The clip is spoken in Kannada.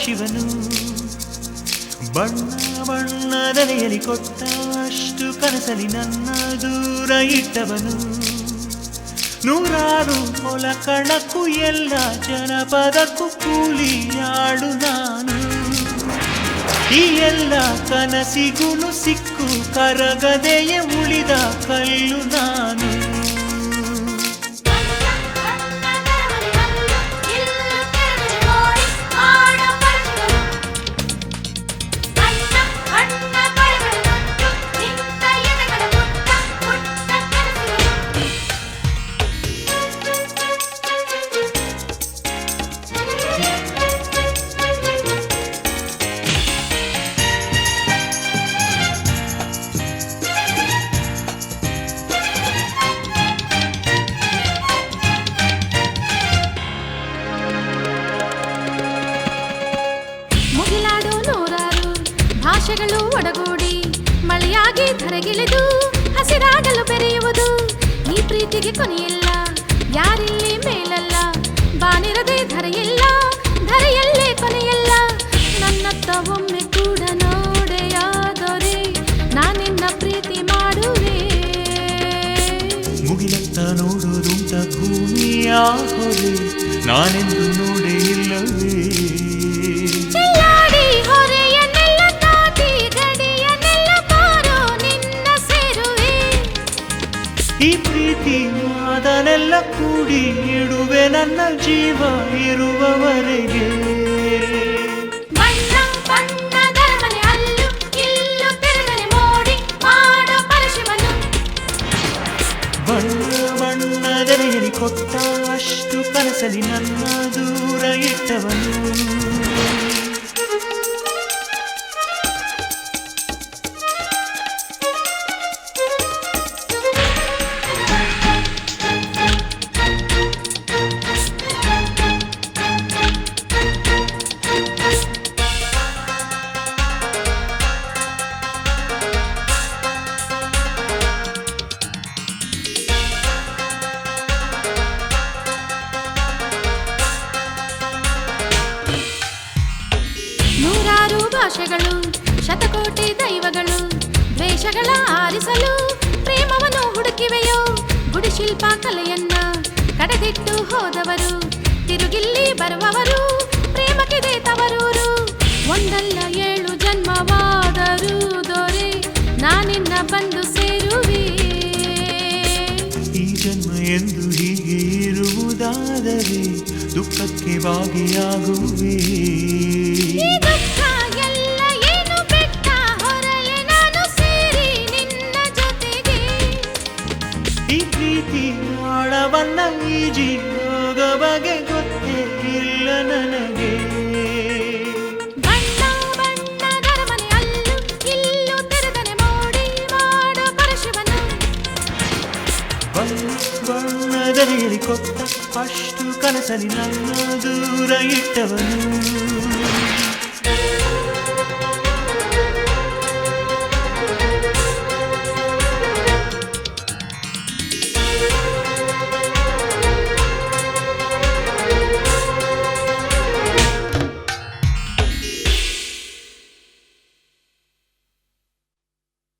ಶಿವನು ಬಣ್ಣ ಬಣ್ಣದಲೆಯಲ್ಲಿ ಕೊಟ್ಟ ಅಷ್ಟು ಕನಸಲಿ ನನ್ನ ದೂರ ಇಟ್ಟವನು ನೂರಾರು ಹೊಲ ಕಣಕ್ಕೂ ಎಲ್ಲ ಜನಪದಕ್ಕೂ ಕೂಲಿಯಾಳು ನಾನು ಈ ಎಲ್ಲ ಕನಸಿಗೂ ಸಿಕ್ಕು ಕರಗದೆಯೇ ಉಳಿದ ಕಲ್ಲು ನಾನು ಭಾಷೆಗಳು ಒಡಗೂಡಿ ಮಳೆಯಾಗಿ ಧರೆಗಿಳಿದು ಹಸಿರಾಗಲು ಬೆರೆಯುವುದು ಈ ಪ್ರೀತಿಗೆ ಕೊನೆಯಿಲ್ಲ ಯಾರಿಲ್ಲಿ ಮೇಲಲ್ಲ ಬಾನಿರದೆ ಧರೆಯಿಲ್ಲ ಧರೆಯಲ್ಲೇ ಕೊನೆಯಿಲ್ಲ ನನ್ನತ್ತ ಒಮ್ಮೆ ಕೂಡ ನೋಡೆಯಾದರೆ ನಾನಿನ್ನ ಪ್ರೀತಿ ಮಾಡುವೆ ಮುಗಿಲತ್ತ ನೋಡೋದುಂಟ ಭೂಮಿಯ ಹೊರೆ ನಾನೆಂದು ನೋಡೇ ಇಲ್ಲವೇ ಈ ಪ್ರೀತಿ ಅದನ್ನೆಲ್ಲ ಕೂಡಿ ಇಡುವೆ ನನ್ನ ಜೀವ ಇರುವವರೆಗೆ ಬಣ್ಣ ಬಣ್ಣದ ಮನೆ ಅಲ್ಲು ಇಲ್ಲು ತಿರುಗನೆ ಮೋಡಿ ಮಾಡೋ ಪರಶಿವನು ಬಣ್ಣ ಬಣ್ಣದಲ್ಲಿ ಕೊಟ್ಟ ಅಷ್ಟು ಕನಸಲಿ ನನ್ನ ದೂರ ಇಟ್ಟವನು ಭಾಷೆಗಳು ಶತಕೋಟಿ ದೈವಗಳು ದ್ವೇಷಗಳ ಆರಿಸಲು ಪ್ರೇಮವನ್ನು ಹುಡುಕಿವೆಯೋ ಗುಡಿಶಿಲ್ಪ ಕಲೆಯನ್ನ ಕಡೆದಿಟ್ಟು ಹೋದವರು ತಿರುಗಿಲ್ಲಿ ಬರುವವರು ಪ್ರೇಮಕ್ಕಿದೆ ತವರೂರು ಒಂದಲ್ಲ 7 ಜನ್ಮವಾದರೂ ದೊರೆ ನಾನಿನ್ನ ಬಂದು ಸೇರುವೆ ಈ ಜನ್ಮ ಎಂದು ಹೀಗೆ ಇರುವುದಾದರೆ ದುಃಖಕ್ಕೆ ಭಾಗಿಯಾಗುವೆ ಈ ಪ್ರೀತಿ ಆಳವನ್ನ ಈಜಿ ಹೋಗ ಬಗೆ ಗೊತ್ತೇ ಇಲ್ಲ ನನಗೆ ಬಣ್ಣ ಬಣ್ಣದ ಮನೆ ಅಲ್ಲು ಇಲ್ಲು ತಿರುಗನೆ ಮೋಡಿ ಮಾಡೋ ಪರಶಿವನು ಬಣ್ಣದಲ್ಲಿ ಕೊಟ್ಟ ಅಷ್ಟು ಕನಸಲಿ ನನ್ನ ದೂರ ಇಟ್ಟವನು